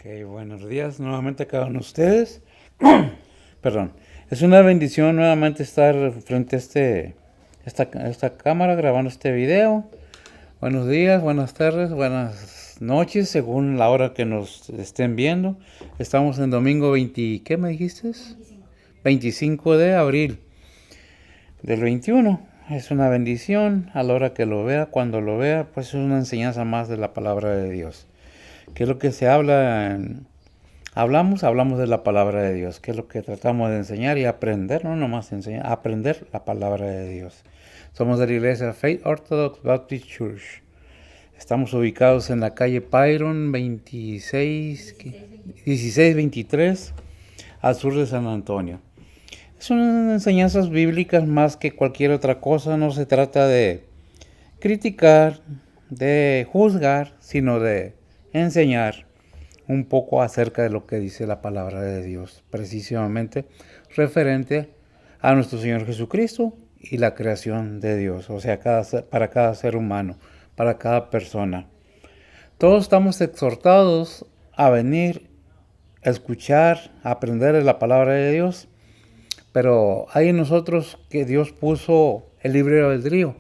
Ok, buenos días nuevamente a cada uno de ustedes. Perdón, es una bendición nuevamente estar frente a esta cámara grabando este video. Buenos días, buenas tardes, buenas noches, según la hora que nos estén viendo. Estamos en domingo 20, ¿qué me dijiste? 25 de abril del 21. Es una bendición a la hora que lo vea, cuando lo vea, pues es una enseñanza más de la palabra de Dios. ¿Qué es lo que se habla? Hablamos de la palabra de Dios, que es lo que tratamos de enseñar y aprender, no nomás enseñar, aprender la palabra de Dios. Somos de la iglesia Faith Orthodox Baptist Church. Estamos ubicados en la calle Byron 1623, al sur de San Antonio. Son enseñanzas bíblicas más que cualquier otra cosa. No se trata de criticar, de juzgar, sino de enseñar un poco acerca de lo que dice la palabra de Dios, precisamente referente a nuestro Señor Jesucristo y la creación de Dios, o sea, para cada ser humano, para cada persona. Todos estamos exhortados a venir a escuchar, a aprender de la palabra de Dios, pero hay en nosotros que Dios puso el libre albedrío,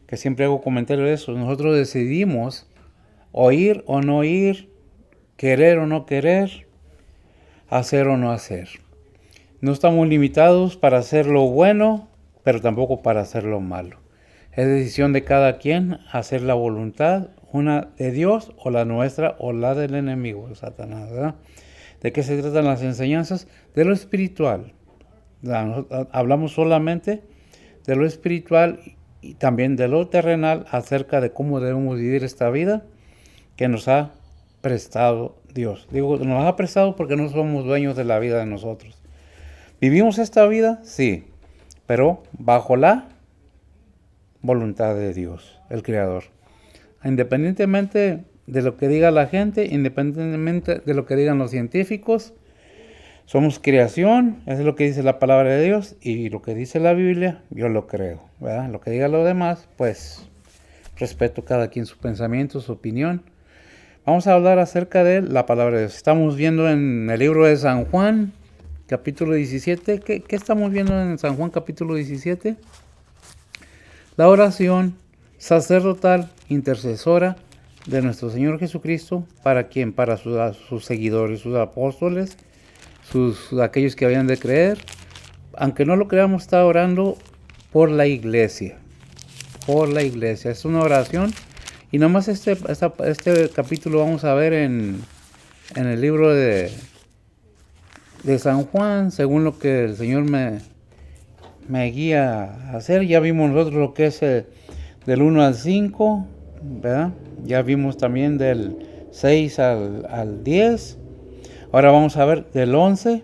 que siempre hago comentario de eso. Nosotros decidimos oír o no oír, querer o no querer, hacer o no hacer. No estamos limitados para hacer lo bueno, pero tampoco para hacer lo malo. Es decisión de cada quien hacer la voluntad, una de Dios o la nuestra o la del enemigo, de Satanás, ¿verdad? ¿De qué se tratan las enseñanzas? De lo espiritual. Hablamos solamente de lo espiritual y también de lo terrenal acerca de cómo debemos vivir esta vida que nos ha prestado Dios. Digo, nos ha prestado porque no somos dueños de la vida de nosotros. ¿Vivimos esta vida? Sí, pero bajo la voluntad de Dios, el Creador. Independientemente de lo que diga la gente, independientemente de lo que digan los científicos, somos creación, eso es lo que dice la palabra de Dios, y lo que dice la Biblia, yo lo creo, ¿verdad? Lo que diga los demás, pues respeto cada quien su pensamiento, su opinión. Vamos a hablar acerca de la palabra de Dios. Estamos viendo en el libro de San Juan, capítulo 17. ¿Qué estamos viendo en San Juan, capítulo 17? La oración sacerdotal, intercesora de nuestro Señor Jesucristo. ¿Para quién? Para sus seguidores, sus apóstoles, aquellos que habían de creer. Aunque no lo creamos, está orando por la iglesia. Por la iglesia. Es una oración. Y nomás este capítulo vamos a ver en el libro de San Juan, según lo que el Señor me guía a hacer. Ya vimos nosotros lo que es del 1 al 5, ¿verdad? Ya vimos también del 6 al 10. Ahora vamos a ver del 11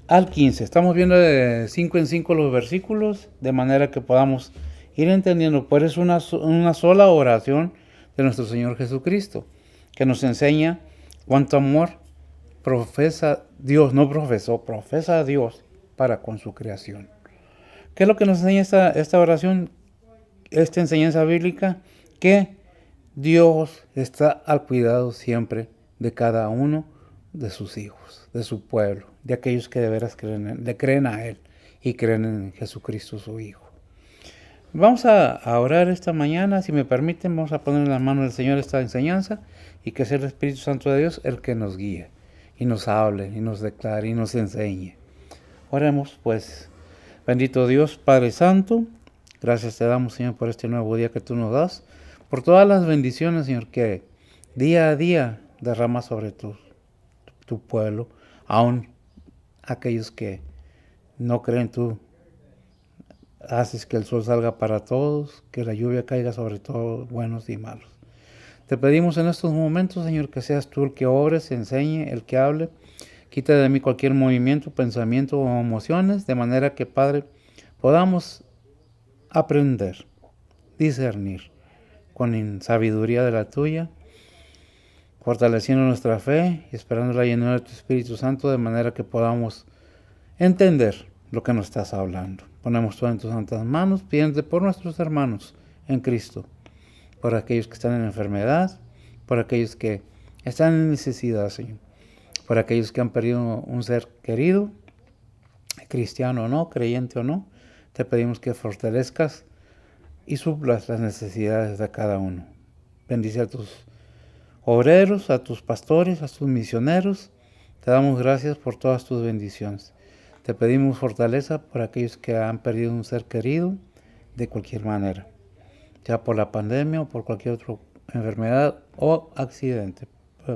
al 15. Estamos viendo de 5 en 5 los versículos, de manera que podamos ir entendiendo. Pues es una sola oración de nuestro Señor Jesucristo, que nos enseña cuánto amor profesa Dios, no profesó, profesa Dios para con su creación. ¿Qué es lo que nos enseña esta oración, esta enseñanza bíblica? Que Dios está al cuidado siempre de cada uno de sus hijos, de su pueblo, de aquellos que de veras creen a Él y creen en Jesucristo su Hijo. Vamos a orar esta mañana, si me permiten, vamos a poner en las manos del Señor esta enseñanza y que sea el Espíritu Santo de Dios el que nos guíe y nos hable y nos declare y nos enseñe. Oremos pues. Bendito Dios, Padre Santo, gracias te damos, Señor, por este nuevo día que tú nos das, por todas las bendiciones, Señor, que día a día derramas sobre tu pueblo, aún aquellos que no creen tú. Haces que el sol salga para todos, que la lluvia caiga sobre todos, buenos y malos. Te pedimos en estos momentos, Señor, que seas tú el que obres, enseñe, el que hable. Quita de mí cualquier movimiento, pensamiento o emociones, de manera que, Padre, podamos aprender, discernir con sabiduría de la tuya, fortaleciendo nuestra fe y esperando la llenura de tu Espíritu Santo, de manera que podamos entender lo que nos estás hablando. Ponemos todo en tus santas manos, pidiéndote por nuestros hermanos en Cristo, por aquellos que están en enfermedad, por aquellos que están en necesidad, Señor. Por aquellos que han perdido un ser querido, cristiano o no, creyente o no, te pedimos que fortalezcas y suplas las necesidades de cada uno. Bendice a tus obreros, a tus pastores, a tus misioneros. Te damos gracias por todas tus bendiciones. Te pedimos fortaleza por aquellos que han perdido un ser querido de cualquier manera, ya por la pandemia o por cualquier otra enfermedad o accidente.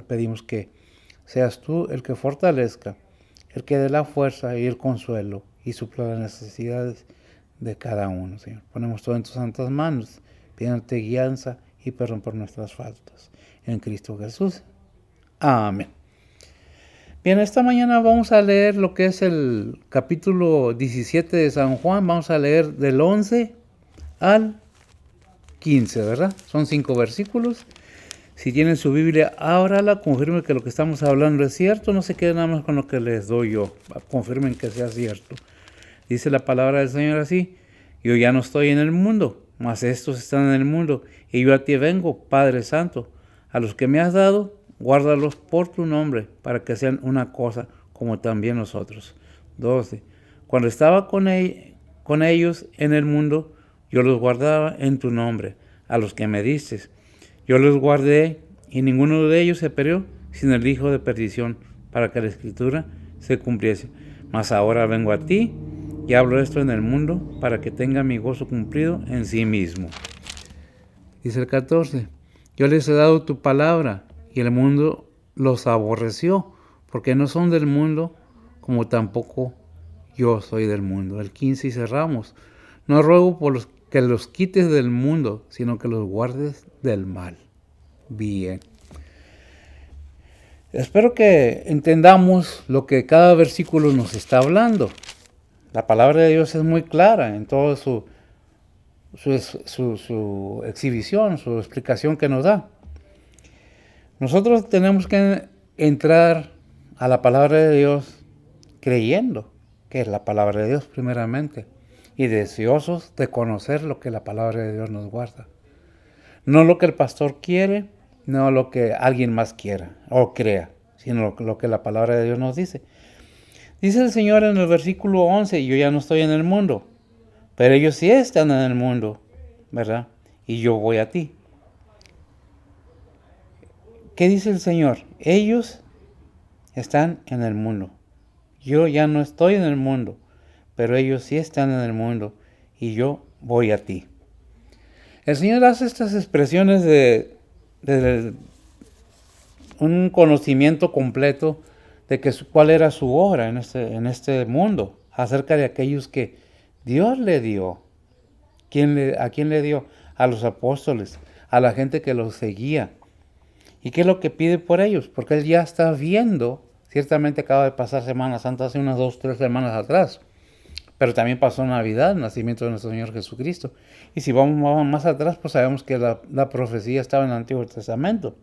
Pedimos que seas tú el que fortalezca, el que dé la fuerza y el consuelo y supla las necesidades de cada uno, Señor. Ponemos todo en tus santas manos, pidiéndote guianza y perdón por nuestras faltas. En Cristo Jesús. Amén. Bien, esta mañana vamos a leer lo que es el capítulo 17 de San Juan. Vamos a leer del 11 al 15, ¿verdad? Son 5 versículos. Si tienen su Biblia, ábrala, confirmen que lo que estamos hablando es cierto. No se queden nada más con lo que les doy yo. Confirmen que sea cierto. Dice la palabra del Señor así: yo ya no estoy en el mundo, mas estos están en el mundo, y yo a ti vengo, Padre Santo. A los que me has dado, guárdalos por tu nombre, para que sean una cosa como también nosotros. 12. Cuando estaba con ellos en el mundo, yo los guardaba en tu nombre, a los que me diste. Yo los guardé, y ninguno de ellos se perdió, sino el hijo de perdición, para que la Escritura se cumpliese. Mas ahora vengo a ti, y hablo esto en el mundo, para que tenga mi gozo cumplido en sí mismo. Dice el 14. Yo les he dado tu palabra, y el mundo los aborreció, porque no son del mundo, como tampoco yo soy del mundo. El 15 y cerramos. No ruego por que los quites del mundo, sino que los guardes del mal. Bien. Espero que entendamos lo que cada versículo nos está hablando. La palabra de Dios es muy clara en toda su exhibición, su explicación que nos da. Nosotros tenemos que entrar a la palabra de Dios creyendo que es la palabra de Dios primeramente y deseosos de conocer lo que la palabra de Dios nos guarda. No lo que el pastor quiere, no lo que alguien más quiera o crea, sino lo que la palabra de Dios nos dice. Dice el Señor en el versículo 11, yo ya no estoy en el mundo, pero ellos sí están en el mundo, ¿verdad? Y yo voy a ti. ¿Qué dice el Señor? Ellos están en el mundo. Yo ya no estoy en el mundo, pero ellos sí están en el mundo y yo voy a ti. El Señor hace estas expresiones de un conocimiento completo de cuál era su obra en este mundo, acerca de aquellos que Dios le dio. ¿A quién le dio? A los apóstoles, a la gente que los seguía. ¿Y qué es lo que pide por ellos? Porque Él ya está viendo, ciertamente acaba de pasar Semana Santa hace unas 2 o 3 semanas atrás, pero también pasó Navidad, el nacimiento de nuestro Señor Jesucristo. Y si vamos más atrás, pues sabemos que la profecía estaba en el Antiguo Testamento,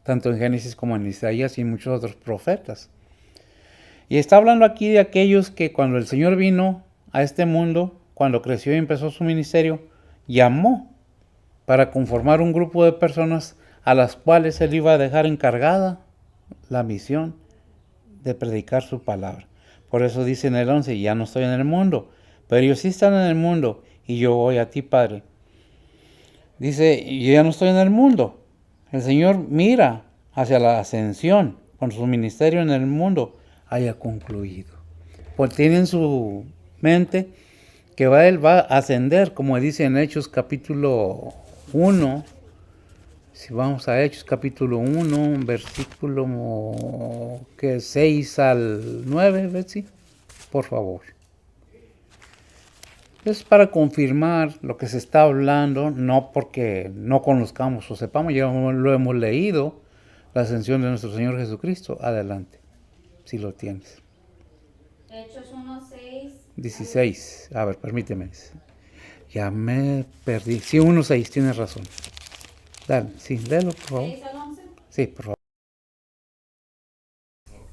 tanto en Génesis como en Isaías y muchos otros profetas. Y está hablando aquí de aquellos que cuando el Señor vino a este mundo, cuando creció y empezó su ministerio, llamó para conformar un grupo de personas a las cuales Él iba a dejar encargada la misión de predicar su palabra. Por eso dice en el 11, ya no estoy en el mundo, pero ellos sí están en el mundo y yo voy a ti, Padre. Dice, yo ya no estoy en el mundo. El Señor mira hacia la ascensión, cuando su ministerio en el mundo haya concluido. Pues tiene en su mente que Él va a ascender, como dice en Hechos capítulo 1. Si vamos a Hechos capítulo 1, versículo 6 al 9, Betsy, por favor. Es para confirmar lo que se está hablando, no porque no conozcamos o sepamos, ya lo hemos leído, la ascensión de nuestro Señor Jesucristo. Adelante, si lo tienes. Hechos 1, 6. 16. A ver, permíteme. Ya me perdí. Sí, 1, 6, tienes razón. Dale, sí, léelo, por favor. 6 al 11. Sí, por favor.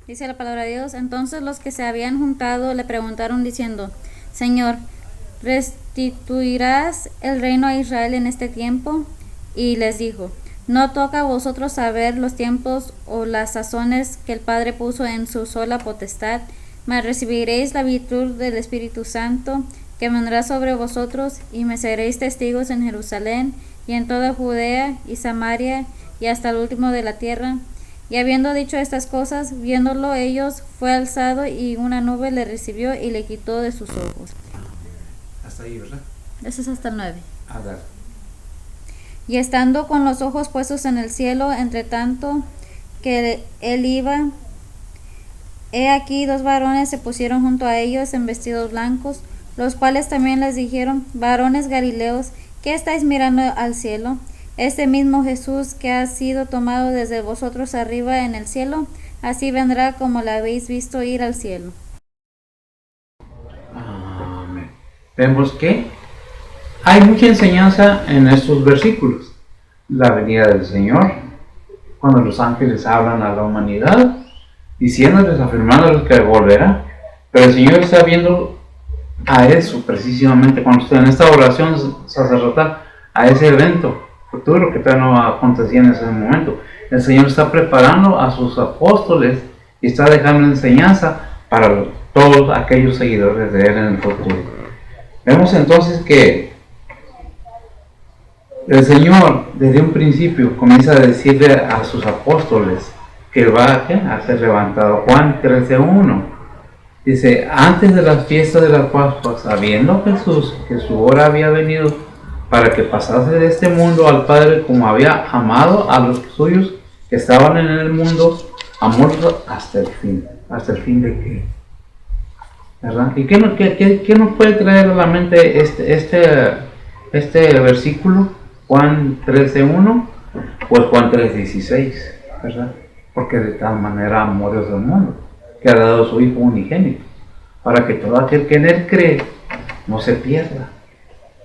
Dice la palabra de Dios. Entonces los que se habían juntado le preguntaron diciendo, Señor, ¿restituirás el reino a Israel en este tiempo? Y les dijo, No toca a vosotros saber los tiempos o las sazones que el Padre puso en su sola potestad, mas recibiréis la virtud del Espíritu Santo, que vendrá sobre vosotros, y me seréis testigos en Jerusalén, y en toda Judea y Samaria, y hasta el último de la tierra. Y habiendo dicho estas cosas, viéndolo ellos, fue alzado, y una nube le recibió y le quitó de sus ojos. Hasta ahí, ¿verdad? Eso es hasta el 9. Dale. Y estando con los ojos puestos en el cielo, entre tanto que él iba, he aquí 2 varones se pusieron junto a ellos en vestidos blancos, los cuales también les dijeron: varones galileos, ¿qué estáis mirando al cielo? Este mismo Jesús que ha sido tomado desde vosotros arriba en el cielo, así vendrá como la habéis visto ir al cielo. Amén. Vemos que hay mucha enseñanza en estos versículos. La venida del Señor, cuando los ángeles hablan a la humanidad, diciéndoles, afirmándoles que volverá. Pero el Señor está viendo a eso precisamente cuando está en esta oración sacerdotal, a ese evento futuro que todavía no acontecía en ese momento. El Señor está preparando a sus apóstoles y está dejando enseñanza para todos aquellos seguidores de Él en el futuro. Vemos entonces que el Señor desde un principio comienza a decirle a sus apóstoles que va a ser levantado. Juan 13:1 dice: antes de las fiestas de las Pascuas, sabiendo Jesús que su hora había venido para que pasase de este mundo al Padre, como había amado a los suyos que estaban en el mundo, amórlos hasta el fin. ¿Hasta el fin de qué? ¿Verdad? ¿Y qué nos puede traer a la mente este versículo? Juan 13:1, pues Juan 3:16, ¿verdad? Porque de tal manera amó Dios al mundo, que ha dado a su Hijo unigénito, para que todo aquel que en Él cree no se pierda,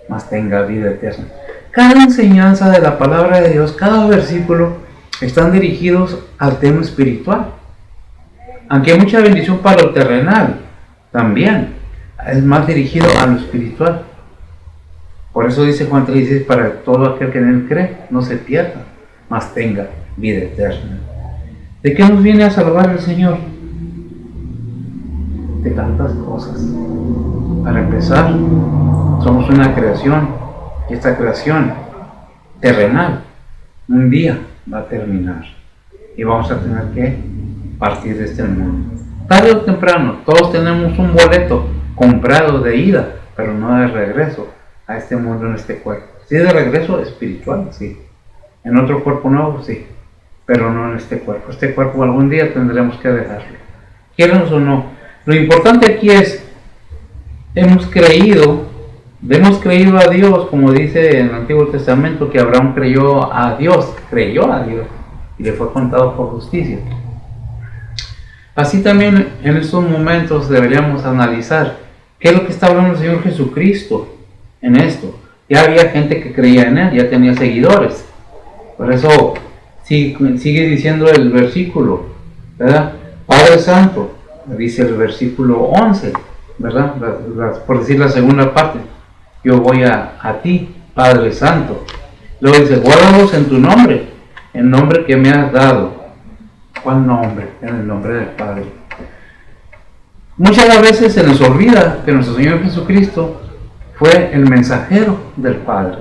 mas tenga vida eterna. Cada enseñanza de la palabra de Dios, cada versículo, están dirigidos al tema espiritual. Aunque hay mucha bendición para lo terrenal, también es más dirigido a lo espiritual. Por eso dice Juan 3:16, para todo aquel que en Él cree no se pierda, mas tenga vida eterna. ¿De qué nos viene a salvar el Señor? De tantas cosas. Para empezar, somos una creación, y esta creación terrenal un día va a terminar y vamos a tener que partir de este mundo. Tarde o temprano, todos tenemos un boleto comprado de ida, pero no de regreso a este mundo en este cuerpo. Sí, de regreso espiritual, sí. En otro cuerpo nuevo, sí, pero no en este cuerpo. Este cuerpo algún día tendremos que dejarlo, quieran o no. Lo importante aquí es, hemos creído a Dios, como dice en el Antiguo Testamento, que Abraham creyó a Dios y le fue contado por justicia. Así también en estos momentos deberíamos analizar qué es lo que está hablando el Señor Jesucristo en esto. Ya había gente que creía en Él, ya tenía seguidores. Por eso sigue diciendo el versículo, ¿verdad? Padre Santo, dice el versículo 11, ¿verdad? Por decir la segunda parte, yo voy a ti, Padre Santo. Luego dice, guárdalos en tu nombre, el nombre que me has dado. ¿Cuál nombre? En el nombre del Padre. Muchas veces se nos olvida que nuestro Señor Jesucristo fue el mensajero del Padre.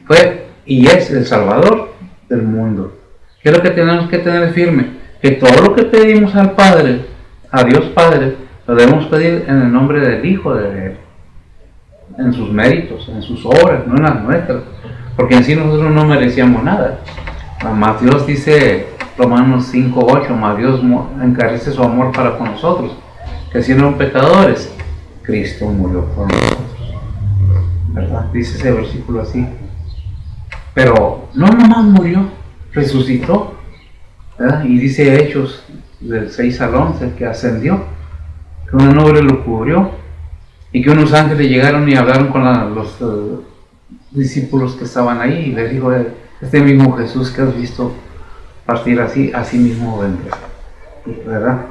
Fue y es el Salvador del mundo. ¿Qué es lo que tenemos que tener firme? Que todo lo que pedimos al Padre, a Dios Padre, lo debemos pedir en el nombre del Hijo de Él. En sus méritos, en sus obras, no en las nuestras. Porque en sí nosotros no merecíamos nada. Más Dios dice Romanos 5:8, más Dios encarece su amor para con nosotros, que siendo pecadores, Cristo murió por nosotros. ¿Verdad? Dice ese versículo así. Pero no nomás murió, resucitó. ¿Verdad? Y dice Hechos del 6-11 que ascendió, que una nube lo cubrió y que unos ángeles llegaron y hablaron con los discípulos que estaban ahí y les dijo, este mismo Jesús que has visto partir así mismo vendrá. ¿Verdad?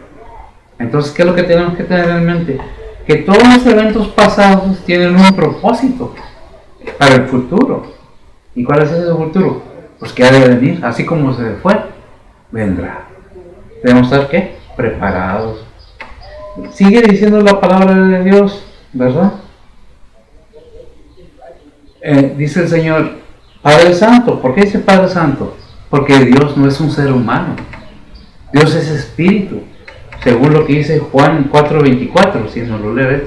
Entonces, ¿qué es lo que tenemos que tener en mente? Que todos los eventos pasados tienen un propósito para el futuro. ¿Y cuál es ese futuro? Pues que ha de venir, así como se fue, vendrá. Debemos estar, ¿qué? Preparados. Sigue diciendo la palabra de Dios, ¿verdad? Dice el Señor, Padre Santo. ¿Por qué dice Padre Santo? Porque Dios no es un ser humano. Dios es espíritu, según lo que dice Juan 4:24, si no lo lees.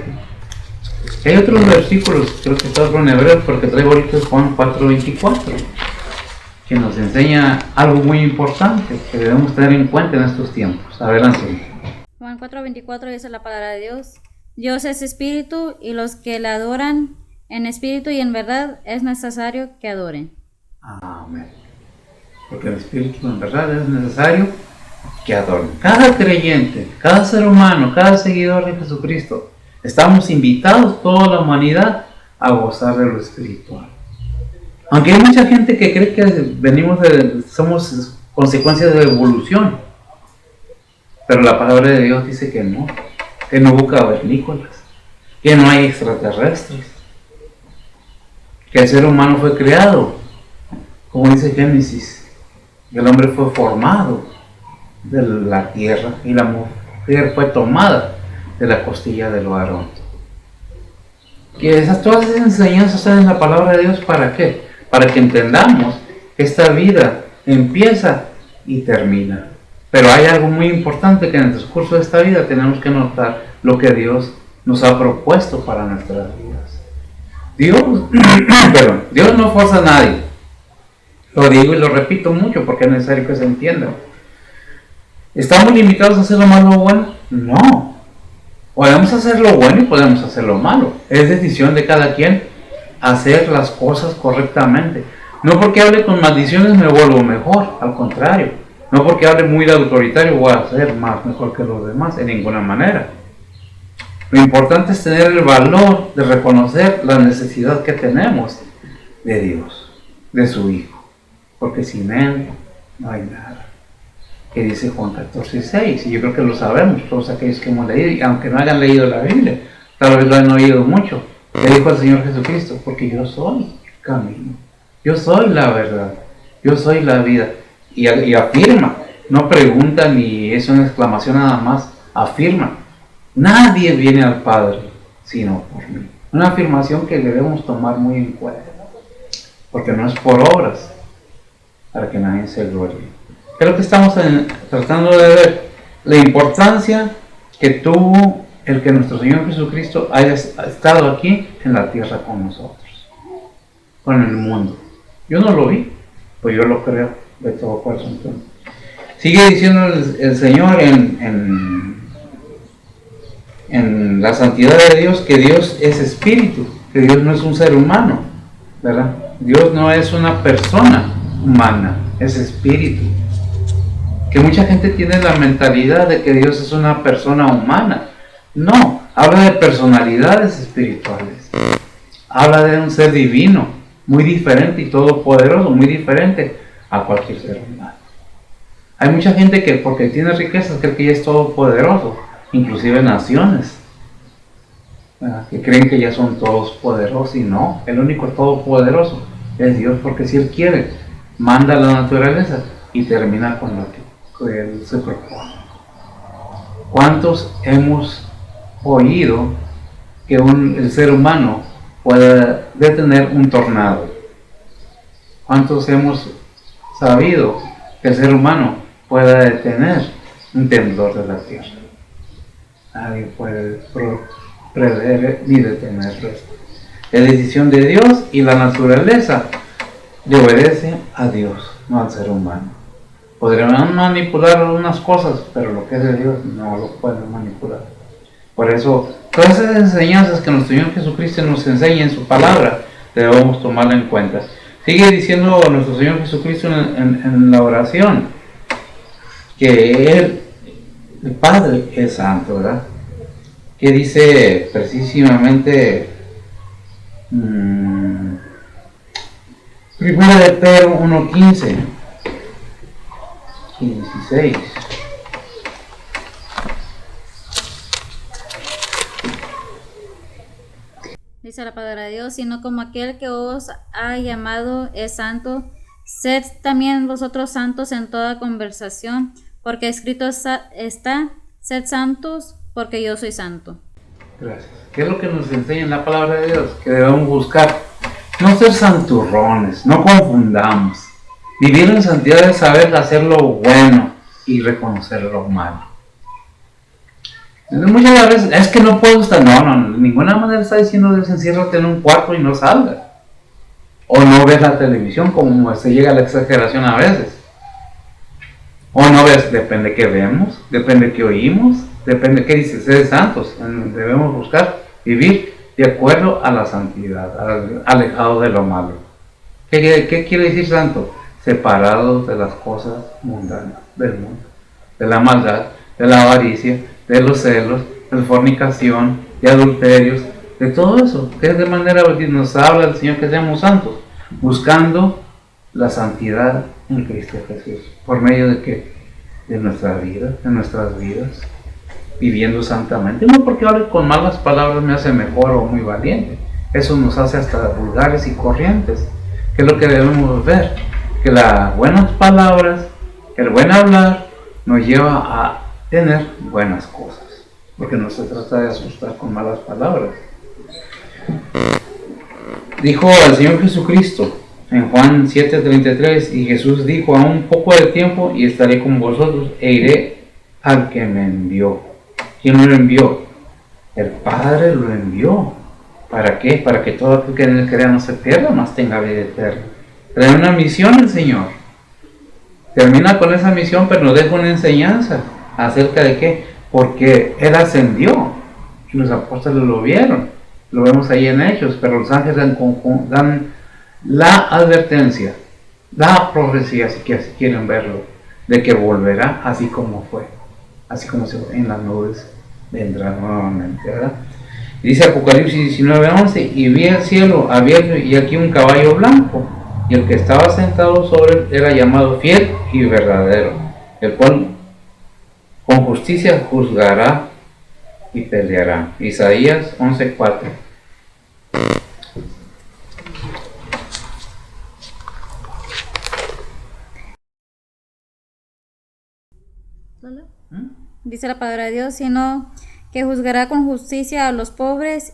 Hay otros versículos, creo que está otro en hebreo, porque traigo ahorita Juan 4:24, que nos enseña algo muy importante que debemos tener en cuenta en estos tiempos. Adelante. Juan 4:24 dice la palabra de Dios. Dios es espíritu y los que le adoran en espíritu y en verdad es necesario que adoren. Amén. Porque el espíritu en verdad es necesario que adoren. Cada creyente, cada ser humano, cada seguidor de Jesucristo, estamos invitados, toda la humanidad, a gozar de lo espiritual. Aunque hay mucha gente que cree que somos consecuencias de la evolución, pero la palabra de Dios dice que no hubo cavernícolas, que no hay extraterrestres, que el ser humano fue creado, como dice Génesis, que el hombre fue formado de la tierra y la mujer fue tomada de la costilla del varón. Que todas esas enseñanzas están en la palabra de Dios, ¿para qué? Para que entendamos que esta vida empieza y termina. Pero hay algo muy importante, que en el transcurso de esta vida tenemos que notar lo que Dios nos ha propuesto para nuestras vidas. Dios no fuerza a nadie. Lo digo y lo repito mucho porque es necesario que se entienda. ¿Estamos limitados a hacer lo malo o bueno? No. Podemos hacer lo bueno y podemos hacer lo malo. Es decisión de cada quien hacer las cosas correctamente. No porque hable con maldiciones me vuelvo mejor, al contrario. No porque hable muy de autoritario voy a ser mejor que los demás, en ninguna manera. Lo importante es tener el valor de reconocer la necesidad que tenemos de Dios, de su Hijo. Porque sin Él no hay nada. Que dice Juan 14:6, y yo creo que lo sabemos todos aquellos que hemos leído, y aunque no hayan leído la Biblia, tal vez lo han oído mucho. Le dijo al Señor Jesucristo, porque yo soy el camino, yo soy la verdad, yo soy la vida. Y afirma, no pregunta ni es una exclamación nada más, afirma, nadie viene al Padre sino por mí. Una afirmación que debemos tomar muy en cuenta, porque no es por obras, para que nadie se glorie. Creo que estamos tratando de ver la importancia que tuvo el que nuestro Señor Jesucristo haya estado aquí en la tierra con nosotros, con el mundo. Yo no lo vi, pues yo lo creo de todo corazón. Sigue diciendo el Señor en la santidad de Dios, que Dios es espíritu, que Dios no es un ser humano, ¿verdad? Dios no es una persona humana, es espíritu. Que mucha gente tiene la mentalidad de que Dios es una persona humana. No, habla de personalidades espirituales. Habla de un ser divino, muy diferente y todopoderoso, muy diferente a cualquier ser humano. Hay mucha gente que porque tiene riquezas cree que ya es todopoderoso, inclusive naciones, que creen que ya son todos poderosos, y no, el único todopoderoso es Dios, porque si Él quiere, manda a la naturaleza y termina con lo que Él se propone. ¿Cuántos hemos oído que el ser humano pueda detener un tornado? ¿Cuántos hemos sabido que el ser humano pueda detener un temblor de la tierra? Nadie puede prever ni detenerlo. Es decisión de Dios, y la naturaleza le obedece a Dios, no al ser humano. Podrán manipular algunas cosas, pero lo que es de Dios no lo pueden manipular. Por eso, todas esas enseñanzas que nuestro Señor Jesucristo nos enseña en su palabra, debemos tomarla en cuenta. Sigue diciendo nuestro Señor Jesucristo en la oración que Él, el Padre, es santo, ¿verdad? Que dice precisamente, Primera de Pedro 1:15 y 16. Dice la palabra de Dios, sino como aquel que os ha llamado es santo, Sed también vosotros santos en toda conversación, porque escrito está, sed santos, porque yo soy santo. Gracias. ¿Qué es lo que nos enseña en la palabra de Dios? Que debemos buscar no ser santurrones, no confundamos. Vivir en santidad es saber hacer lo bueno y reconocer lo malo. Muchas veces es que no puedo estar, no, de ninguna manera está diciendo enciérrate en un cuarto y no salgas. O no ves la televisión, como se llega a la exageración a veces. O no ves, depende qué vemos, depende qué oímos, depende qué dice, sed santos. Debemos buscar vivir de acuerdo a la santidad, alejado de lo malo. ¿Qué quiere decir santo? Separados de las cosas mundanas del mundo, de la maldad, de la avaricia, de los celos, de fornicación, de adulterios, de todo eso. Que de manera nos habla el Señor que seamos santos, buscando la santidad en Cristo Jesús. ¿Por medio de qué? De nuestra vida, de nuestras vidas, viviendo santamente. No porque hable con malas palabras me hace mejor o muy valiente. Eso nos hace hasta vulgares y corrientes. ¿Qué es lo que debemos ver? Que las buenas palabras, el buen hablar, nos lleva a tener buenas cosas. Porque no se trata de asustar con malas palabras. Dijo el Señor Jesucristo en Juan 7:33, y Jesús dijo, aún poco de tiempo y estaré con vosotros e iré al que me envió. ¿Quién lo envió? El Padre lo envió. ¿Para qué? Para que todo aquel que en él crea no se pierda, mas tenga vida eterna. Trae una misión el Señor. Termina con esa misión, pero nos deja una enseñanza. ¿Acerca de qué? Porque Él ascendió. Y los apóstoles lo vieron. Lo vemos ahí en Hechos, pero los ángeles dan la advertencia, la profecía, si quieren verlo, de que volverá así como fue. Así como en las nubes vendrá nuevamente, ¿verdad? Dice Apocalipsis 19:11, y vi el cielo abierto y aquí un caballo blanco, y el que estaba sentado sobre él era llamado fiel y verdadero, el cual con justicia juzgará y peleará. Isaías 11:4. Dice la palabra de Dios, sino que juzgará con justicia a los pobres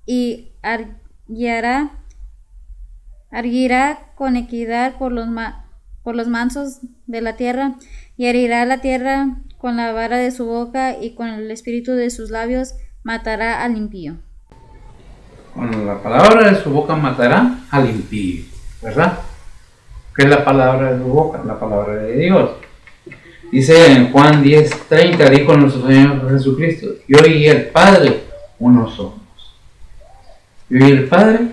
y arguirá con equidad por los mansos de la tierra, y herirá la tierra con la vara de su boca, y con el espíritu de sus labios matará al impío. Con la palabra de su boca matará al impío, ¿verdad? ¿Qué es la palabra de su boca? La palabra de Dios. Dice en Juan 10:30, dijo nuestro Señor Jesucristo, yo y el Padre uno somos. Yo y el Padre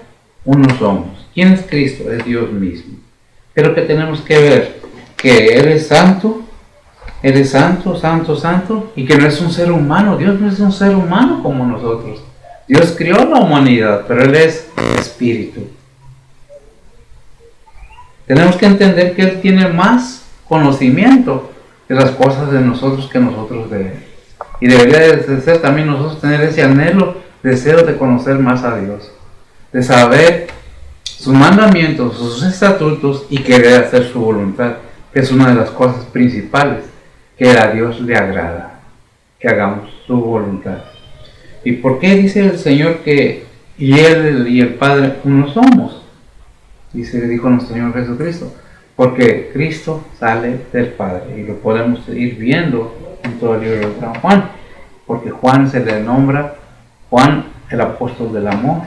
uno somos. ¿Quién es Cristo? Es Dios mismo. Pero que tenemos que ver que Él es santo, santo, y que no es un ser humano. Dios no es un ser humano como nosotros. Dios crió la humanidad, pero Él es espíritu. Tenemos que entender que Él tiene más conocimiento de las cosas de nosotros que nosotros de Él. Y debería de ser también nosotros tener ese anhelo, deseo de conocer más a Dios, de saber sus mandamientos, sus estatutos y querer hacer su voluntad, que es una de las cosas principales que a Dios le agrada, que hagamos su voluntad. ¿Y por qué dice el Señor que Él y el Padre uno somos? Dijo nuestro Señor Jesucristo, porque Cristo sale del Padre, y lo podemos ir viendo en todo el libro de San Juan, porque Juan se le nombra Juan el apóstol del amor,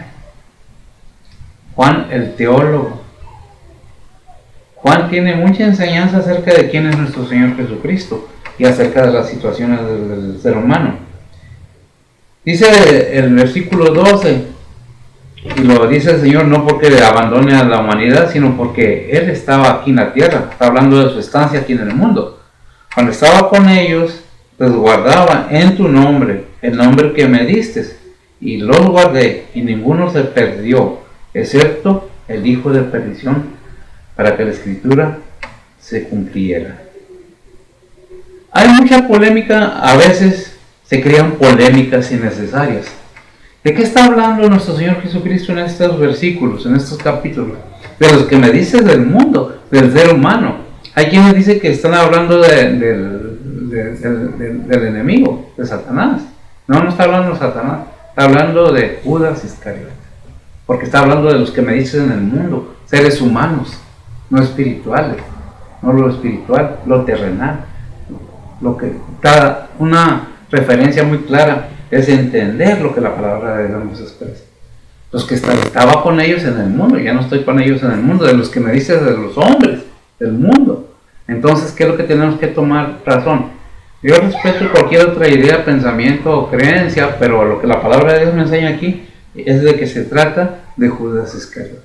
Juan el teólogo. Juan tiene mucha enseñanza acerca de quién es nuestro Señor Jesucristo y acerca de las situaciones del ser humano. Dice el versículo 12, y lo dice el Señor no porque abandone a la humanidad, sino porque Él estaba aquí en la tierra. Está hablando de su estancia aquí en el mundo. Cuando estaba con ellos, los guardaba en tu nombre, el nombre que me diste, y los guardé, y ninguno se perdió, excepto el hijo de perdición, para que la escritura se cumpliera. Hay mucha polémica, a veces se crean polémicas innecesarias. ¿De qué está hablando nuestro Señor Jesucristo en estos versículos, en estos capítulos? De los que me dices del mundo. del ser humano. Hay quienes dicen que están hablando del enemigo, de Satanás. No, no está hablando de Satanás, está hablando de Judas Iscariote. Porque está hablando de los que me dicen en el mundo, seres humanos, no espirituales, no lo espiritual, lo terrenal. Lo que está una referencia muy clara es entender lo que la palabra de Dios nos expresa. Los que estaba con ellos en el mundo, ya no estoy con ellos en el mundo, de los que me dicen de los hombres del mundo. Entonces, ¿qué es lo que tenemos que tomar razón? Yo respeto cualquier otra idea, pensamiento o creencia, pero lo que la palabra de Dios me enseña aquí es de que se trata de Judas Iscariote.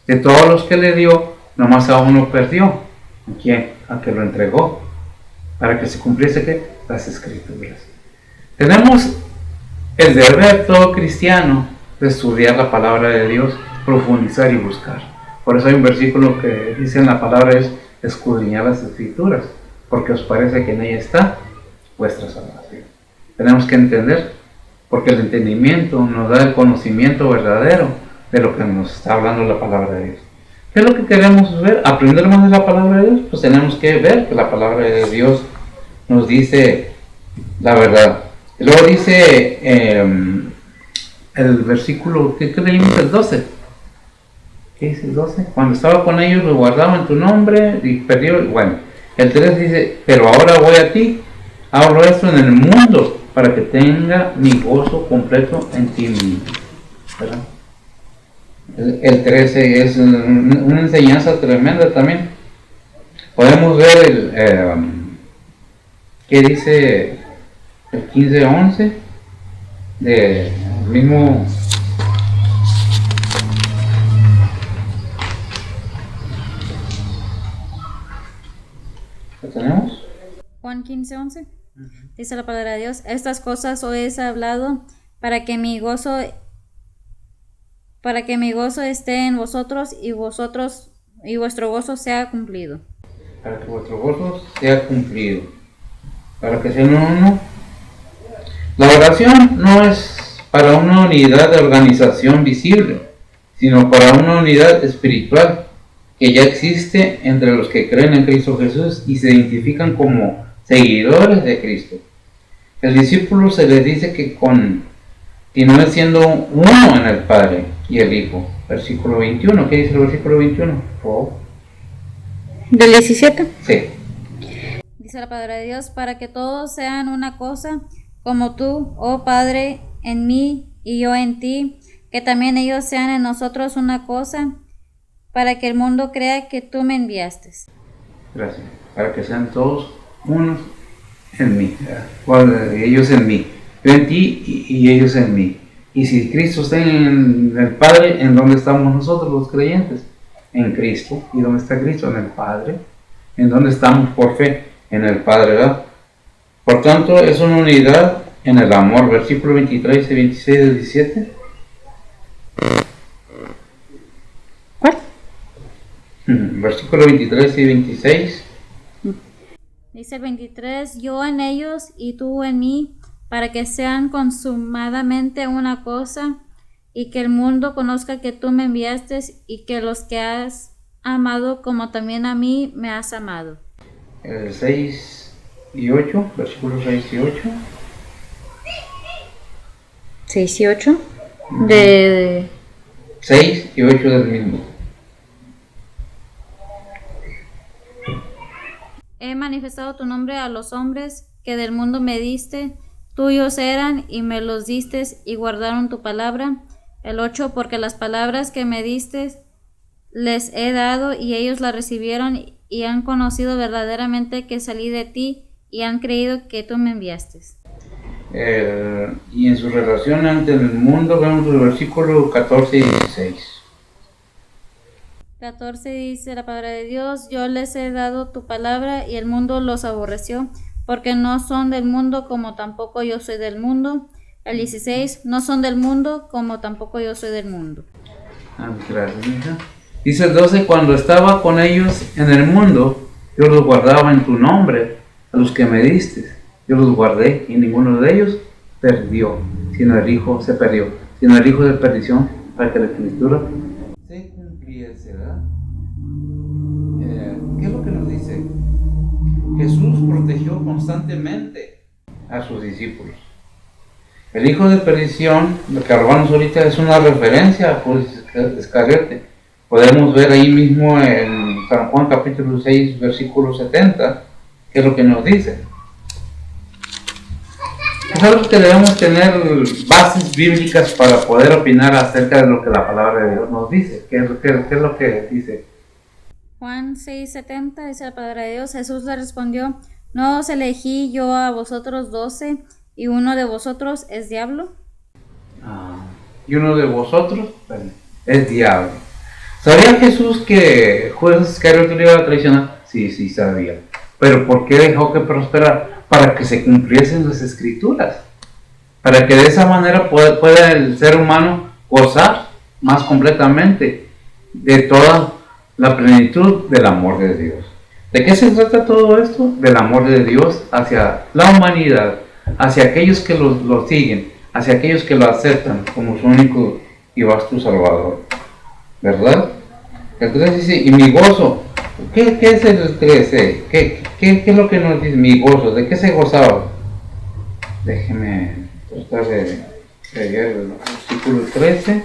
De todos los que le dio, nomás a uno perdió. ¿A quién? A que lo entregó, para que se cumpliese ¿qué? Las Escrituras. Tenemos el deber todo cristiano de estudiar la palabra de Dios, profundizar y buscar. Por eso hay un versículo que dice en la palabra es escudriñar las Escrituras, porque os parece que en ella está vuestra salvación. Tenemos que entender, porque el entendimiento nos da el conocimiento verdadero de lo que nos está hablando la palabra de Dios. ¿Qué es lo que queremos ver? Aprender más de la palabra de Dios. Pues tenemos que ver que la palabra de Dios nos dice la verdad. Y luego dice el versículo, ¿qué leímos? El 12. ¿Qué dice el 12? Cuando estaba con ellos lo guardaba en tu nombre y perdió. Bueno, el 3 dice, pero ahora voy a ti, hablo esto en el mundo para que tenga mi gozo completo en ti mismo. ¿Verdad? El 13 es una enseñanza tremenda también. Podemos ver ¿qué dice el 15:11? Del mismo. ¿Lo tenemos? Juan 15:11. Dice la palabra de Dios: estas cosas os he hablado para que mi gozo esté en vosotros y vuestro gozo sea cumplido. Para que vuestro gozo sea cumplido. Para que sean uno. La oración no es para una unidad de organización visible, sino para una unidad espiritual que ya existe entre los que creen en Cristo Jesús y se identifican como seguidores de Cristo. El discípulo se les dice que continúe siendo uno en el Padre y el Hijo. Versículo 21. ¿Qué dice el versículo 21? ¿Del 17? Sí. Dice la palabra de Dios: para que todos sean una cosa, como tú, oh Padre, en mí y yo en ti, que también ellos sean en nosotros una cosa, para que el mundo crea que tú me enviaste. Gracias. Para que sean todos unos en mí. Ellos en mí. Yo en ti y ellos en mí. Y si Cristo está en el Padre, ¿en dónde estamos nosotros los creyentes? En Cristo. ¿Y dónde está Cristo? En el Padre. ¿En dónde estamos por fe? En el Padre, ¿verdad? Por tanto, es una unidad en el amor. Versículo 23 y 26 del 17. ¿Cuál? Versículo 23 y 26. Dice el 23: yo en ellos y tú en mí, para que sean consumadamente una cosa, y que el mundo conozca que tú me enviaste y que los que has amado como también a mí me has amado. 6 y 8, versículos 6 y 8. 6 y 8 de 6 y 8 del mismo. he manifestado tu nombre a los hombres que del mundo me diste, tuyos eran y me los diste y guardaron tu palabra. El 8, porque las palabras que me diste les he dado y ellos la recibieron y han conocido verdaderamente que salí de ti y han creído que tú me enviaste. Y en su relación ante el mundo vemos el versículo 14 y 16. 14 dice la palabra de Dios: yo les he dado tu palabra y el mundo los aborreció, porque no son del mundo como tampoco yo soy del mundo. El 16, no son del mundo como tampoco yo soy del mundo. Gracias, hija. Dice el 12, cuando estaba con ellos en el mundo, yo los guardaba en tu nombre, a los que me diste. Yo los guardé y ninguno de ellos perdió, sino el Hijo se perdió, sino el Hijo de perdición, para que la Escritura se cumpliese, ¿verdad? Jesús protegió constantemente a sus discípulos. El hijo de perdición, lo que hablamos ahorita, es una referencia a Judas Iscariote. Podemos ver ahí mismo en San Juan capítulo 6, versículo 70, que es lo que nos dice. Es algo que debemos tener bases bíblicas para poder opinar acerca de lo que la palabra de Dios nos dice. ¿Qué es lo que dice? Juan 6:70 dice la palabra de Dios. Jesús le respondió: ¿no os elegí yo a vosotros 12 y uno de vosotros es diablo? Y uno de vosotros es diablo. ¿Sabía Jesús que Judas Iscariote le iba a traicionar? Sí, sabía. Pero ¿por qué dejó que prosperara? Para que se cumpliesen las escrituras. Para que de esa manera pueda el ser humano gozar más completamente de toda la plenitud del amor de Dios. ¿De qué se trata todo esto? Del amor de Dios hacia la humanidad, hacia aquellos que lo siguen, hacia aquellos que lo aceptan como su único y vasto Salvador. ¿Verdad? Entonces dice, y mi gozo, ¿qué es el 13? ¿Qué es lo que nos dice mi gozo? ¿De qué se gozaba? Déjeme tratar de leer el versículo 13.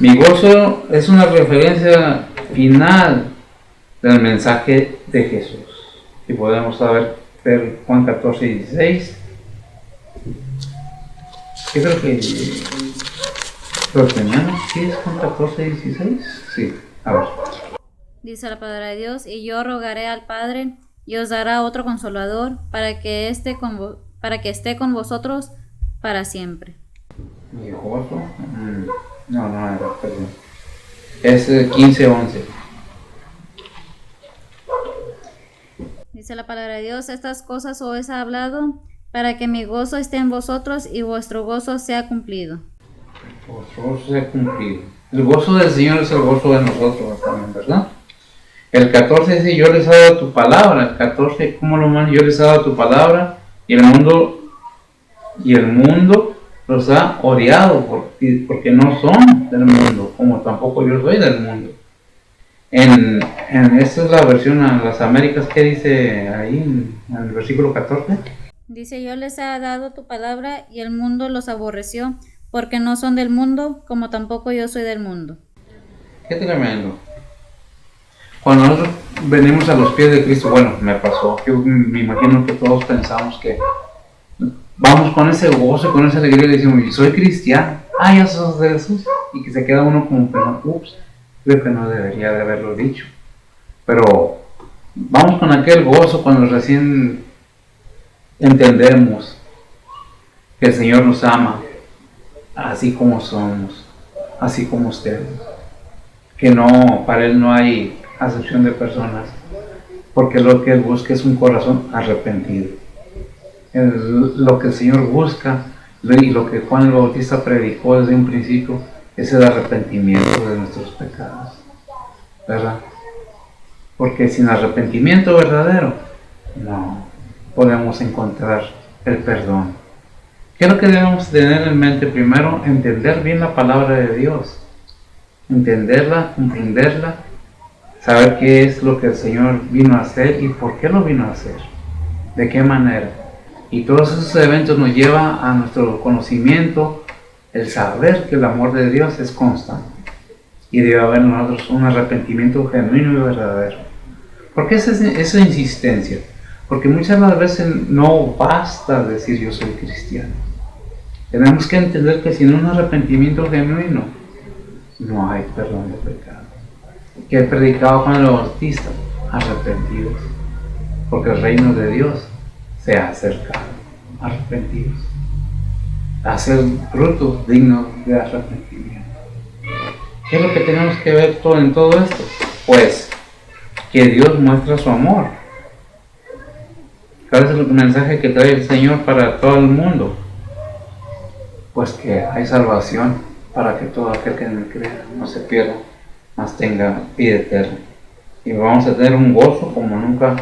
Mi gozo es una referencia final del mensaje de Jesús. Y podemos ver Juan 14:16. Yo creo que lo teníamos. ¿Sí es Juan 14:16? Sí, a ver. Dice la palabra de Dios: y yo rogaré al Padre y os dará otro Consolador para que esté con vosotros para siempre. Mi gozo. No, perdón. Es 15:11. Dice la palabra de Dios: estas cosas os he hablado para que mi gozo esté en vosotros y vuestro gozo sea cumplido. Vuestro gozo sea cumplido. El gozo del Señor es el gozo de nosotros también, ¿verdad? El 14 dice, yo les he dado tu palabra. El 14, ¿cómo lo man? Yo les he dado tu palabra y el mundo los ha odiado porque no son del mundo, como tampoco yo soy del mundo. Esta es la versión a las Américas que dice ahí en el versículo 14. Dice, yo les he dado tu palabra y el mundo los aborreció, porque no son del mundo, como tampoco yo soy del mundo. Qué tremendo. Cuando nosotros venimos a los pies de Cristo, bueno, me pasó, yo me imagino que todos pensamos que vamos con ese gozo, con esa alegría y decimos, soy cristiano, yo soy de Jesús, y que se queda uno como pensando, creo que no debería de haberlo dicho. Pero vamos con aquel gozo cuando recién entendemos que el Señor nos ama, así como somos, así como ustedes. Que no, para Él no hay acepción de personas, porque lo que Él busca es un corazón arrepentido. Lo que el Señor busca y lo que Juan el Bautista predicó desde un principio es el arrepentimiento de nuestros pecados, ¿verdad? Porque sin arrepentimiento verdadero no podemos encontrar el perdón. ¿Qué es lo que debemos tener en mente? Primero, entender bien la palabra de Dios, entenderla, comprenderla, saber qué es lo que el Señor vino a hacer y por qué lo vino a hacer, de qué manera. Y todos esos eventos nos llevan a nuestro conocimiento, el saber que el amor de Dios es constante y debe haber en nosotros un arrepentimiento genuino y verdadero. ¿Por qué esa insistencia? Porque muchas de las veces no basta decir yo soy cristiano. Tenemos que entender que sin un arrepentimiento genuino no hay perdón de pecado. Que he predicado Juan el Bautista, arrepentidos, porque el reino de Dios se ha acercado, arrepentidos, hacer fruto digno de arrepentimiento. ¿Qué es lo que tenemos que ver en todo esto? Pues que Dios muestra su amor. ¿Cuál es el mensaje que trae el Señor para todo el mundo? Pues que hay salvación para que todo aquel que en él crea no se pierda, mas tenga vida eterna. Y vamos a tener un gozo como nunca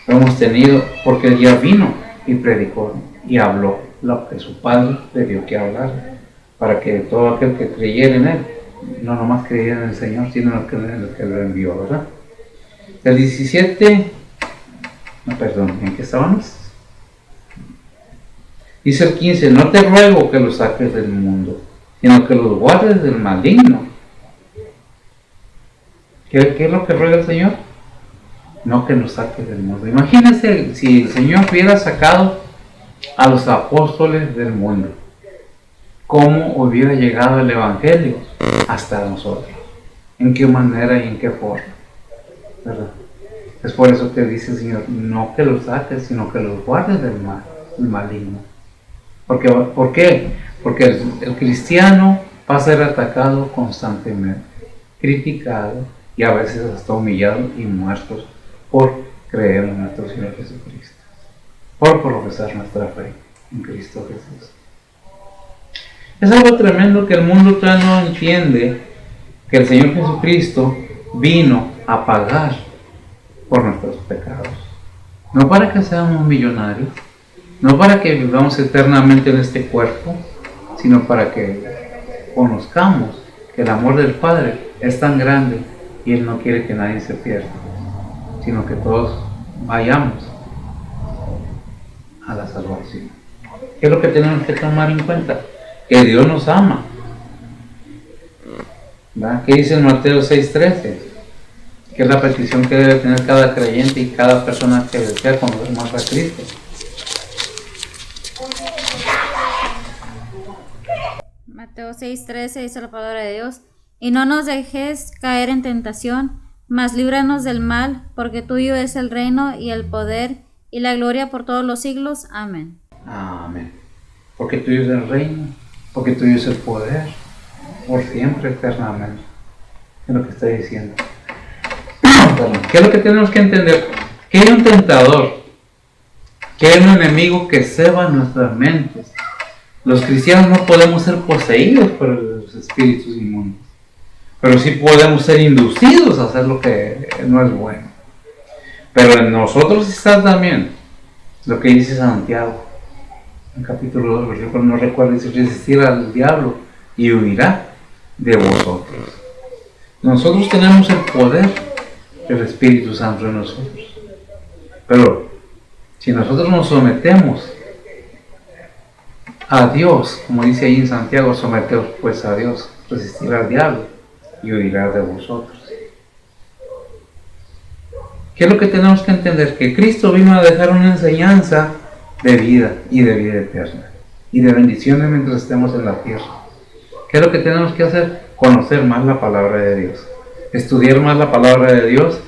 lo hemos tenido, porque Él ya vino y predicó y habló lo que su Padre le dio que hablar, para que todo aquel que creyera en Él, no nomás creyera en el Señor, sino en el que lo envió, ¿verdad? El 17 No, perdón, ¿en qué estábamos? Dice el 15, no te ruego que los saques del mundo, sino que los guardes del maligno. ¿Qué es lo que ruega el Señor? No que los saques del mundo. Imagínense si el Señor hubiera sacado a los apóstoles del mundo, ¿cómo hubiera llegado el Evangelio hasta nosotros? ¿En qué manera y en qué forma? ¿Verdad? Es por eso que dice el Señor, no que los saques, sino que los guardes del mal, del maligno. ¿Por qué? Porque el cristiano va a ser atacado constantemente, criticado y a veces hasta humillado y muertos por creer en nuestro Señor Jesucristo, por profesar nuestra fe en Cristo Jesús. Es algo tremendo que el mundo todavía no entiende, que el Señor Jesucristo vino a pagar por nuestros pecados. No para que seamos millonarios, no para que vivamos eternamente en este cuerpo, sino para que conozcamos que el amor del Padre es tan grande y Él no quiere que nadie se pierda, sino que todos vayamos a la salvación. ¿Qué es lo que tenemos que tomar en cuenta? Que Dios nos ama. ¿Verdad? ¿Qué dice en Mateo 6:13? Que es la petición que debe tener cada creyente y cada persona que desea conocer más a Cristo. Mateo 6:13 dice la palabra de Dios: y no nos dejes caer en tentación, mas líbranos del mal, porque tuyo es el reino y el poder y la gloria por todos los siglos. Amén. Amén. Porque tuyo es el reino, porque tuyo es el poder, por siempre, eternamente. Es lo que está diciendo. ¿Qué es lo que tenemos que entender? Que hay un tentador, que hay un enemigo que ceba nuestras mentes. Los cristianos no podemos ser poseídos por los espíritus inmundos, pero sí podemos ser inducidos a hacer lo que no es bueno. Pero en nosotros está también lo que dice Santiago, en capítulo 2, versículo, no recuerdo, dice: resistir al diablo y huirá de vosotros. Nosotros tenemos el poder del Espíritu Santo en nosotros, pero si nosotros nos sometemos a Dios, como dice ahí en Santiago, someteos pues a Dios, resistir al diablo y huirá de vosotros. ¿Qué es lo que tenemos que entender? Que Cristo vino a dejar una enseñanza de vida y de vida eterna y de bendiciones mientras estemos en la tierra. ¿Qué es lo que tenemos que hacer? Conocer más la palabra de Dios, estudiar más la palabra de Dios,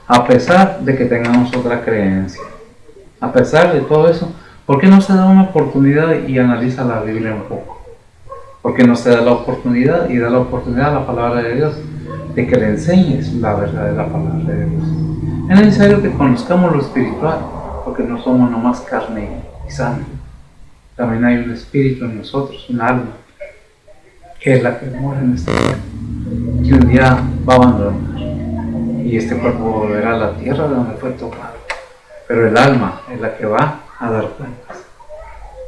a pesar de que tengamos otra creencia. A pesar de todo eso, ¿por qué no se da una oportunidad y analiza la Biblia un poco? ¿Por qué no se da la oportunidad y da la oportunidad a la palabra de Dios de que le enseñes la verdad de la palabra de Dios? Es necesario que conozcamos lo espiritual, porque no somos nomás carne y sangre. También hay un espíritu en nosotros, un alma, que es la que muere en este cuerpo, que un día va a abandonar, y este cuerpo volverá a la tierra de donde fue tocado. Pero el alma es la que va a dar cuentas.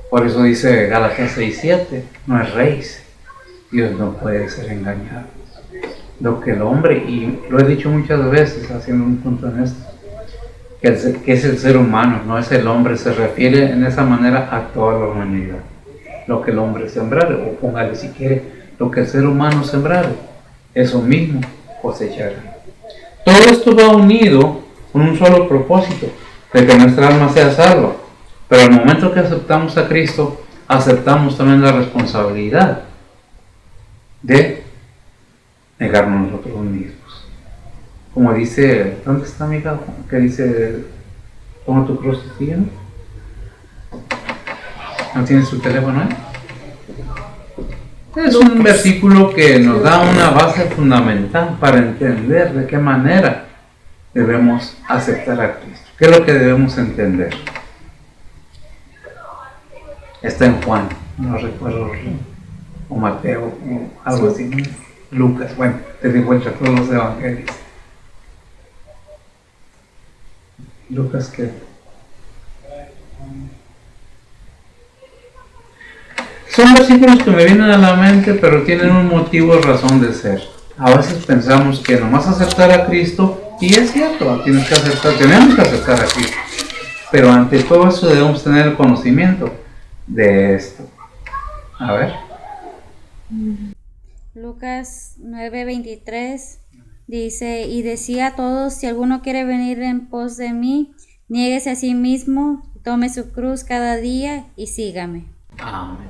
Por eso dice Gálatas 6:7, no es rey, Dios no puede ser engañado. Lo que el hombre, y lo he dicho muchas veces haciendo un punto en esto, que es el ser humano, no es el hombre, se refiere en esa manera a toda la humanidad. Lo que el hombre sembrare, o póngale si quiere, lo que el ser humano sembrare, eso mismo cosechará. Todo esto va unido con un solo propósito, de que nuestra alma sea salva. Pero al momento que aceptamos a Cristo, aceptamos también la responsabilidad de negarnos nosotros mismos. Como dice, ¿dónde está mi hija? Que dice, toma tu cruz y sígueme. ¿No tienes su teléfono ahí? Es un versículo que nos da una base fundamental para entender de qué manera debemos aceptar a Cristo. ¿Qué es lo que debemos entender? Está en Juan, no recuerdo, o Mateo, o algo así, Lucas, bueno, te encuentras todos los evangelios. Lucas, ¿qué? Son versículos que me vienen a la mente, pero tienen un motivo y razón de ser. A veces pensamos que nomás aceptar a Cristo, y es cierto, tenemos que aceptar a Cristo, Pero ante todo eso debemos tener el conocimiento de esto. A ver. Lucas 9:23 dice, y decía a todos, si alguno quiere venir en pos de mí, niéguese a sí mismo, tome su cruz cada día y sígame. Amén.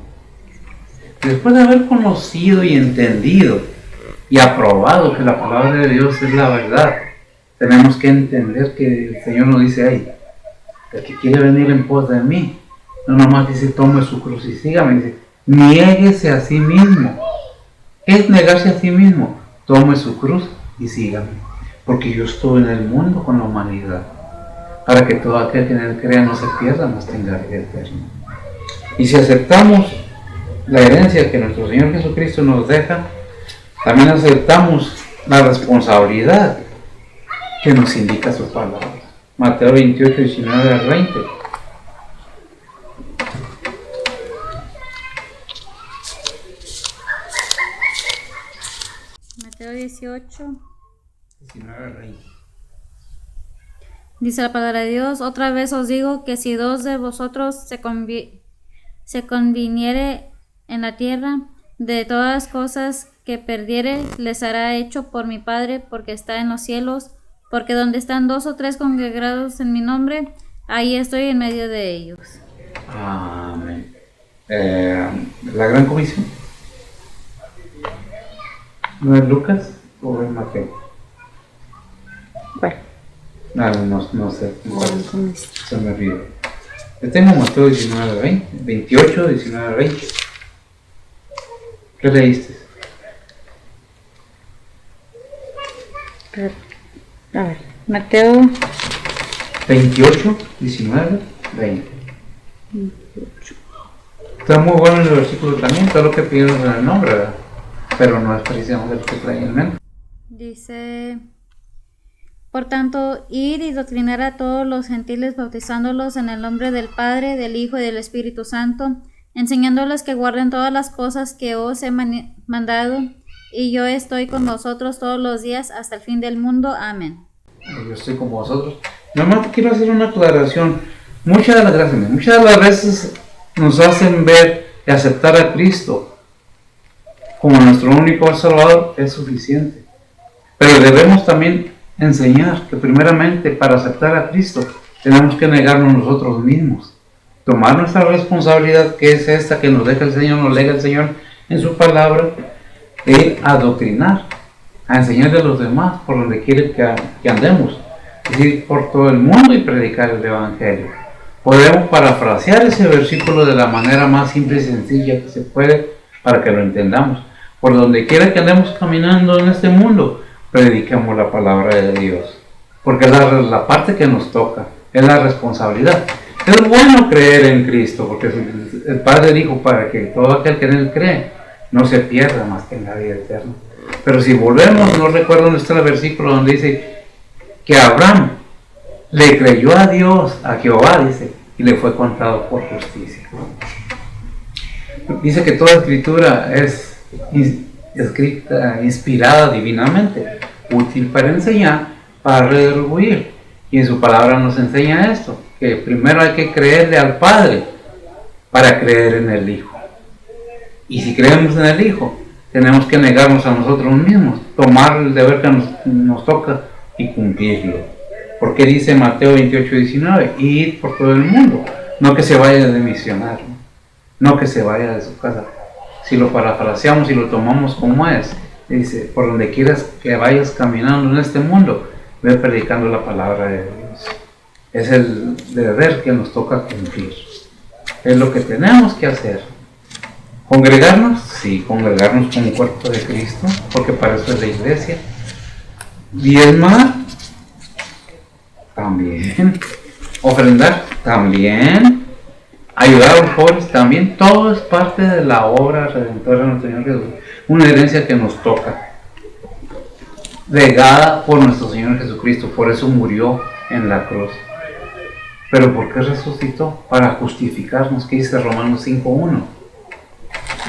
Después de haber conocido y entendido y aprobado que la palabra de Dios es la verdad, tenemos que entender que el Señor nos dice ahí, el que quiere venir en pos de mí, no nomás dice tome su cruz y sígame, dice niéguese a sí mismo. ¿Qué es negarse a sí mismo? Tome su cruz y sígame, porque yo estuve en el mundo con la humanidad, para que todo aquel que en él crea no se pierda, mas tenga vida eterna. Y si aceptamos la herencia que nuestro Señor Jesucristo nos deja, también aceptamos la responsabilidad que nos indica su palabra. Mateo 28, 19 al 20. Mateo 18. 19 al 20. Dice la palabra de Dios, otra vez os digo que si dos de vosotros se conviniere en la tierra, de todas las cosas que perdiere, les hará hecho por mi Padre, porque está en los cielos, porque donde están 2 o 3 congregados en mi nombre, ahí estoy en medio de ellos. Amén. La gran comisión. ¿No es Lucas o es Mateo? Bueno. No sé. Se me olvidó. Yo tengo Mateo 19 al 20, 28, 19 al 20. ¿Qué leíste? A ver, Mateo 28, 19, 20. Está muy bueno el versículo también, todo lo que pidieron en el nombre, ¿verdad? Pero no es precisamente lo que trae en mente. Dice, por tanto, id y doctrinar a todos los gentiles, bautizándolos en el nombre del Padre, del Hijo y del Espíritu Santo, enseñándoles que guarden todas las cosas que os he mandado, y yo estoy con vosotros todos los días hasta el fin del mundo. Amén. Yo estoy con vosotros. Nomás quiero hacer una aclaración. Muchas de las veces nos hacen ver y aceptar a Cristo como nuestro único Salvador es suficiente. Pero debemos también enseñar que primeramente para aceptar a Cristo tenemos que negarnos nosotros mismos. Tomar nuestra responsabilidad, que es esta que nos deja el Señor, nos lega el Señor en su palabra, y adoctrinar, a enseñarle a los demás por donde quiere que andemos, es decir, por todo el mundo y predicar el Evangelio. Podemos parafrasear ese versículo de la manera más simple y sencilla que se puede para que lo entendamos. Por donde quiera que andemos caminando en este mundo, predicamos la palabra de Dios, porque es la parte que nos toca, es la responsabilidad. Es bueno creer en Cristo, porque el Padre dijo para que todo aquel que en Él cree no se pierda, más que en la vida eterna. Pero si volvemos, no recuerdo dónde está el versículo donde dice que Abraham le creyó a Dios, a Jehová, dice, y le fue contado por justicia. Dice que toda escritura es escrita, inspirada divinamente, útil para enseñar, para redarguir. Y en su palabra nos enseña esto, que primero hay que creerle al Padre para creer en el Hijo. Y si creemos en el Hijo, tenemos que negarnos a nosotros mismos, tomar el deber que nos toca y cumplirlo. Porque dice Mateo 28, 19, id por todo el mundo, no que se vaya de misionario, no que se vaya de su casa. Si lo parafraseamos y lo tomamos como es, dice, por donde quieras que vayas caminando en este mundo, ve predicando la palabra de Dios. Es el deber que nos toca cumplir. Es lo que tenemos que hacer. ¿Congregarnos? Sí, congregarnos como cuerpo de Cristo, porque para eso es la iglesia. ¿Diezmar? También. ¿Ofrendar? También. ¿Ayudar a los pobres? También. Todo es parte de la obra redentora de nuestro Señor Jesús. Una herencia que nos toca, legada por nuestro Señor Jesucristo. Por eso murió en la cruz. ¿Pero por qué resucitó? Para justificarnos, que dice Romanos 5.1.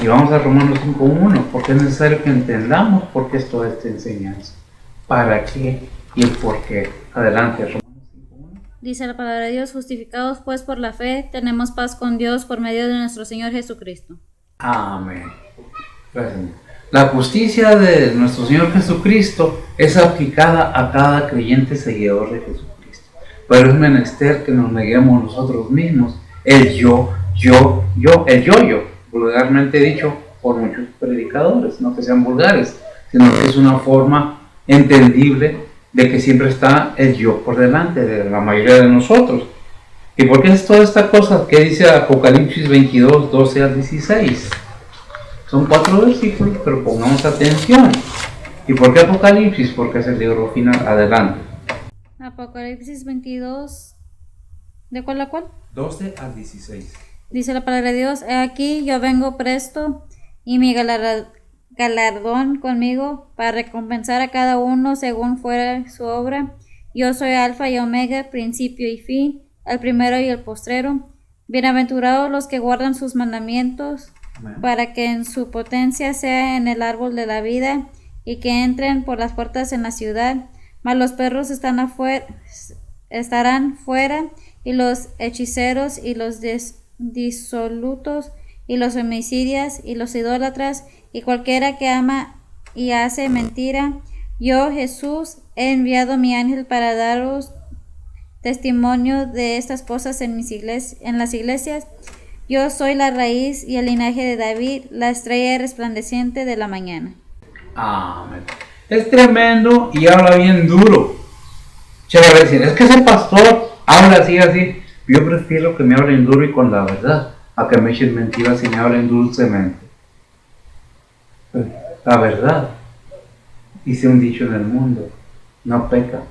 Y vamos a Romanos 5.1, porque es necesario que entendamos por qué es toda esta enseñanza. ¿Para qué y el por qué? Adelante, Romanos 5.1. Dice la palabra de Dios, justificados pues por la fe, tenemos paz con Dios por medio de nuestro Señor Jesucristo. Amén. Gracias. La justicia de nuestro Señor Jesucristo es aplicada a cada creyente seguidor de Jesucristo. Pero es menester que nos neguemos nosotros mismos el yo, el yo, vulgarmente dicho por muchos predicadores, no que sean vulgares, sino que es una forma entendible de que siempre está el yo por delante de la mayoría de nosotros. ¿Y por qué es toda esta cosa que dice Apocalipsis 22, 12 al 16? Son 4 versículos, pero pongamos atención. ¿Y por qué Apocalipsis? Porque es el libro final. Adelante. Apocalipsis 22, ¿de cuál a cuál? 12 al 16. Dice la palabra de Dios, he aquí yo vengo presto y mi galardón conmigo para recompensar a cada uno según fuera su obra. Yo soy Alfa y Omega, principio y fin, el primero y el postrero. Bienaventurados los que guardan sus mandamientos, Amén, para que en su potencia sea en el árbol de la vida y que entren por las puertas en la ciudad. Mas los perros estarán fuera, y los hechiceros y los disolutos y los homicidas y los idólatras y cualquiera que ama y hace mentira. Yo, Jesús, he enviado mi ángel para daros testimonio de estas cosas en las iglesias. Yo soy la raíz y el linaje de David, la estrella resplandeciente de la mañana. Amén. Es tremendo y habla bien duro. Chévere decir, es que ese pastor habla así. Yo prefiero que me hablen duro y con la verdad, a que me echen mentiras y me hablen dulcemente. La verdad, dice un dicho en el mundo, no peca,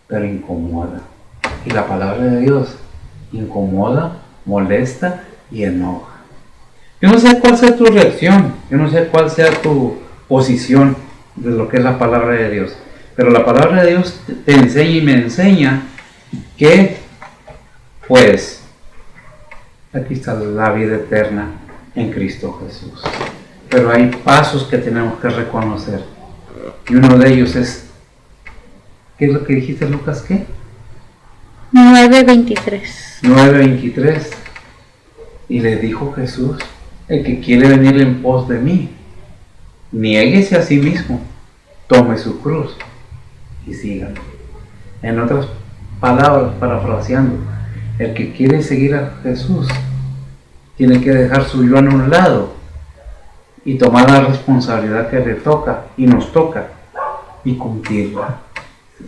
pero incomoda. Y la palabra de Dios incomoda, molesta y enoja. Yo no sé cuál sea tu reacción, yo no sé cuál sea tu posición de lo que es la palabra de Dios, pero la palabra de Dios te enseña y me enseña que, pues, aquí está la vida eterna en Cristo Jesús. Pero hay pasos que tenemos que reconocer. Y uno de ellos es, ¿qué es lo que dijiste, Lucas? ¿Qué? 9:23. 9:23. Y le dijo Jesús, el que quiere venir en pos de mí, niéguese a sí mismo, tome su cruz y sígame. En otras palabras, parafraseando, el que quiere seguir a Jesús tiene que dejar su yo a un lado y tomar la responsabilidad que le toca y nos toca y cumplirla,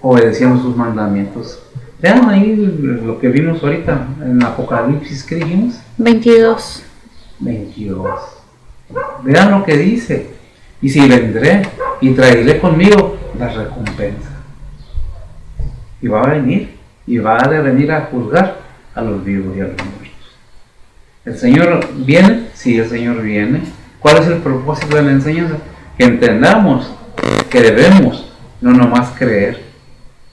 obedeciendo sus mandamientos. Vean ahí lo que vimos ahorita en Apocalipsis, ¿qué dijimos? 22. Vean lo que dice. Y si vendré y traeré conmigo la recompensa. Y va a venir, y va a venir a juzgar a los vivos y a los muertos. ¿El Señor viene? Sí, el Señor viene. ¿Cuál es el propósito de la enseñanza? Que entendamos que debemos no nomás creer,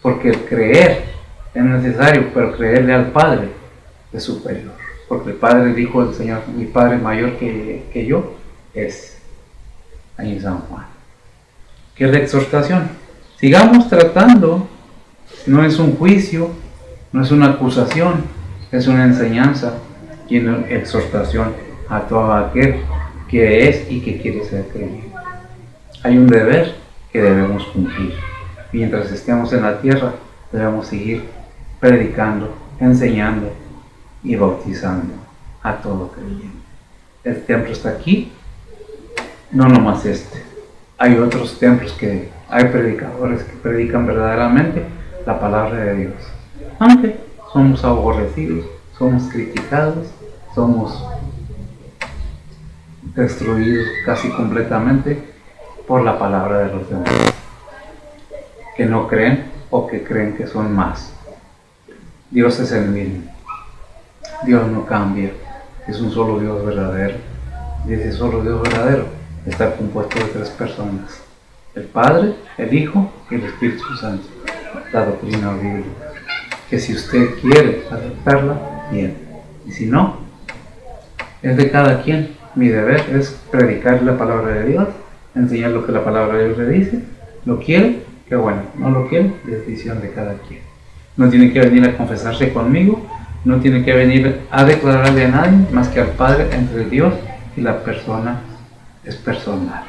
porque el creer es necesario, pero creerle al Padre es superior. Porque el Padre dijo el Señor, mi Padre mayor que yo es, ahí en San Juan. ¿Qué es la exhortación? Sigamos tratando, no es un juicio, no es una acusación, es una enseñanza y una exhortación a todo aquel que es y que quiere ser creyente. Hay un deber que debemos cumplir. Mientras estemos en la tierra, debemos seguir predicando, enseñando y bautizando a todo creyente. El templo está aquí, no nomás este. Hay otros templos que hay predicadores que predican verdaderamente la palabra de Dios. Aunque somos aborrecidos, somos criticados, somos destruidos casi completamente por la palabra de los demás, que no creen o que creen que son más. Dios es el mismo. Dios no cambia. Es un solo Dios verdadero. Y ese solo Dios verdadero está compuesto de 3 personas: el Padre, el Hijo y el Espíritu Santo. La doctrina bíblica, que si usted quiere aceptarla, bien, y si no, es de cada quien. Mi deber es predicar la palabra de Dios, enseñar lo que la palabra de Dios le dice. ¿Lo quiere? Qué bueno. ¿No lo quiere? Decisión de cada quien. No tiene que venir a confesarse conmigo, no tiene que venir a declararle a nadie más que al Padre. Entre Dios y la persona es personal.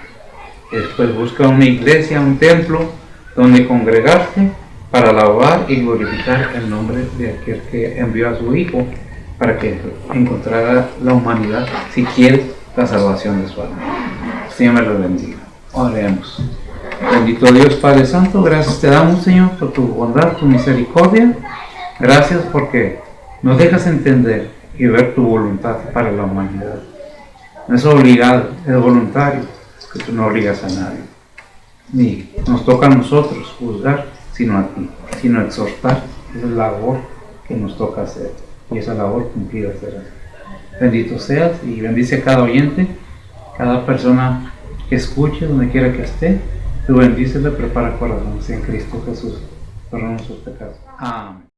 Y después busca una iglesia, un templo donde congregarse para alabar y glorificar el nombre de aquel que envió a su Hijo para que encontrara la humanidad, si quiere, la salvación de su alma. Señor me lo bendiga. Oremos. Bendito Dios Padre Santo, gracias te damos, Señor, por tu bondad, tu misericordia. Gracias porque nos dejas entender y ver tu voluntad para la humanidad. No es obligado, es voluntario, que tú no obligas a nadie. Ni nos toca a nosotros juzgar, sino a ti, sino exhortar. Esa es la labor que nos toca hacer y esa labor cumplida será. Bendito seas y bendice a cada oyente, cada persona que escuche, donde quiera que esté. Tú bendícele, prepara corazones en Cristo Jesús. Perdona sus pecados. Amén.